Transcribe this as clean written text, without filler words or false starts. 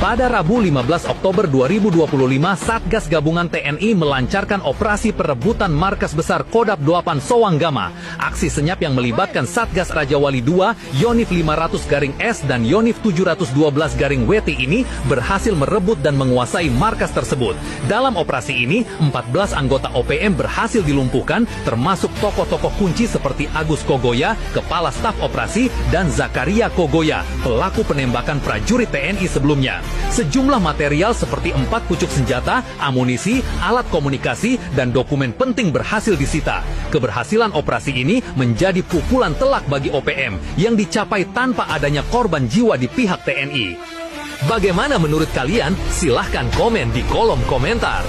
Pada Rabu 15 Oktober 2025, Satgas Gabungan TNI melancarkan operasi perebutan markas besar Kodam 8 Sowanggama. Aksi senyap yang melibatkan Satgas Raja Wali II, Yonif 500-S dan Yonif 712-WT ini berhasil merebut dan menguasai markas tersebut. Dalam operasi ini, 14 anggota OPM berhasil dilumpuhkan, termasuk tokoh-tokoh kunci seperti Agus Kogoya, Kepala Staf Operasi, dan Zakaria Kogoya, pelaku penembakan prajurit TNI sebelumnya. Sejumlah material seperti 4 pucuk senjata, amunisi, alat komunikasi, dan dokumen penting berhasil disita. Keberhasilan operasi ini menjadi pukulan telak bagi OPM yang dicapai tanpa adanya korban jiwa di pihak TNI. Bagaimana menurut kalian? Silahkan komen di kolom komentar.